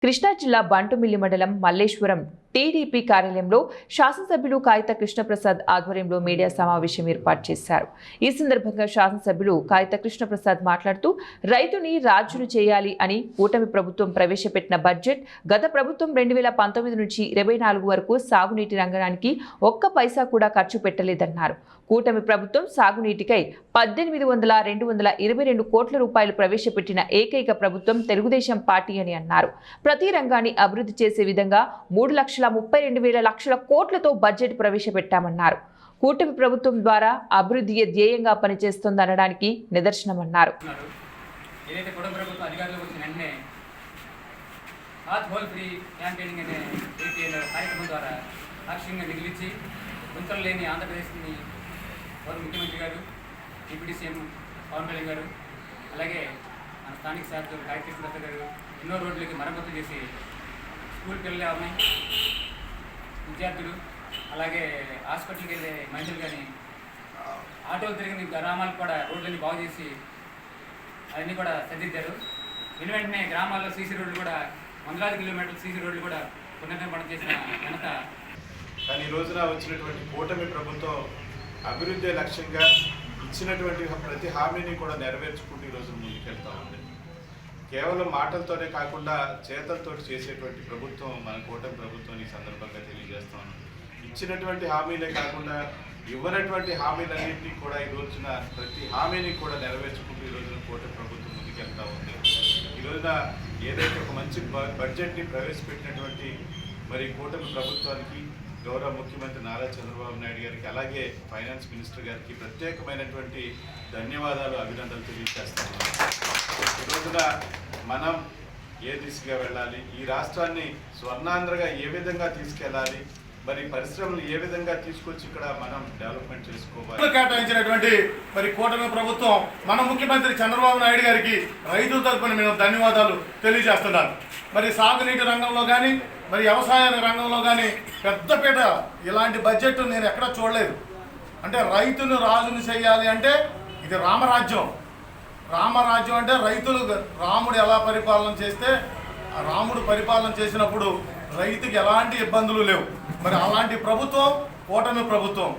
కృష్ణా జిల్లా బంటుమిల్లి మండలం మల్లేశ్వరం టీడీపీ కార్యాలయంలో శాసనసభ్యులు కాయిత కృష్ణప్రసాద్ ఆధ్వర్యంలో మీడియా సమావేశం ఏర్పాటు చేశారు. ఈ సందర్భంగా శాసనసభ్యులు కాయిత కృష్ణప్రసాద్ మాట్లాడుతూ రైతుని రాజును చేయాలి అని కూటమి ప్రభుత్వం ప్రవేశపెట్టిన బడ్జెట్ గత ప్రభుత్వం 2019 నుంచి 24 వరకు సాగునీటి రంగానికి ఒక్క పైసా కూడా ఖర్చు పెట్టలేదన్నారు. కూటమి ప్రభుత్వం సాగునీటికై 18,222 కోట్ల రూపాయలు ప్రవేశపెట్టిన ఏకైక ప్రభుత్వం తెలుగుదేశం పార్టీ అని అన్నారు. ప్రతి రంగాన్ని అభివృద్ధి చేసే విధంగా 3,32,000 కోట్లతో బడ్జెట్ ప్రవేశపెట్టామన్నారు. కూటమి ప్రభుత్వం ద్వారా అభివృద్ధి ధ్యేయంగా పనిచేస్తోందనడానికి నిదర్శనమన్నారు. ముఖ్యమంత్రి గారు, డిప్యూటీ సీఎం పవన్ కళ్యాణ్ గారు, అలాగే మన స్థానిక శాసకులు కాయిత కృష్ణప్రసాద్ గారు ఎన్నో రోడ్లకి మరమ్మతులు చేసి స్కూల్ పిల్లలు ఉన్నాయి, విద్యార్థులు, అలాగే హాస్పిటల్కి వెళ్ళే మహిళలు కానీ ఆటోలు తిరిగిన గ్రామాలకు కూడా రోడ్లన్నీ బాగు చేసి అవన్నీ కూడా సరిదిద్దారు. వెంటనే గ్రామాల్లో సీసీ రోడ్లు కూడా 100 కిలోమీటర్ల సీసీ రోడ్లు కూడా పునర్నిర్మాణం చేసిన ఘనత. కానీ ఈ రోజున వచ్చినటువంటి కూటమి ప్రభుత్వం అభివృద్ధి లక్ష్యంగా ఇచ్చినటువంటి ప్రతి హామీని కూడా నెరవేర్చుకుంటూ ఈరోజు ముందుకెళ్తా ఉంది. కేవలం మాటలతోనే కాకుండా చేతలతో చేసేటువంటి ప్రభుత్వం మన కూటమి ప్రభుత్వం ఈ సందర్భంగా తెలియజేస్తాను. ఇచ్చినటువంటి హామీలే కాకుండా ఇవ్వనటువంటి హామీలన్నింటినీ కూడా ఈ రోజున ప్రతి హామీని కూడా నెరవేర్చుకుంటూ ఈ రోజున కూటమి ప్రభుత్వం ముందుకెళ్తా ఉంది. ఈ రోజున ఏదైతే ఒక మంచి బడ్జెట్ని ప్రవేశపెట్టినటువంటి మరి కూటమి ప్రభుత్వానికి, గౌరవ ముఖ్యమంత్రి నారా చంద్రబాబు నాయుడు గారికి, అలాగే ఫైనాన్స్ మినిస్టర్ గారికి ప్రత్యేకమైనటువంటి ధన్యవాదాలు, అభినందనలు తెలియజేస్తాము. ఈ రోజున మనం ఏ దిశగా వెళ్ళాలి, ఈ రాష్ట్రాన్ని స్వర్ణాంధ్రగా ఏ విధంగా తీసుకెళ్ళాలి, మరి పరిశ్రమలు ఏ విధంగా తీసుకొచ్చి ఇక్కడ మనం డెవలప్మెంట్ చేసుకోవాలి. కేటాయించినటువంటి మరి కూటమి ప్రభుత్వం మన ముఖ్యమంత్రి చంద్రబాబు నాయుడు గారికి రైతుల తరఫున మేము ధన్యవాదాలు తెలియజేస్తున్నాను. మరి సాగునీటి రంగంలో కానీ, మరి వ్యవసాయ రంగంలో కానీ పెద్దపీట ఇలాంటి బడ్జెట్ నేను ఎక్కడా చూడలేదు. అంటే రైతును రాజును చేయాలి అంటే ఇది రామరాజ్యం. రామరాజ్యం అంటే రైతులు, రాముడు ఎలా పరిపాలన చేస్తే రాముడు పరిపాలన చేసినప్పుడు రైతుకి ఎలాంటి ఇబ్బందులు లేవు. మరి అలాంటి ప్రభుత్వం కూటమి ప్రభుత్వం.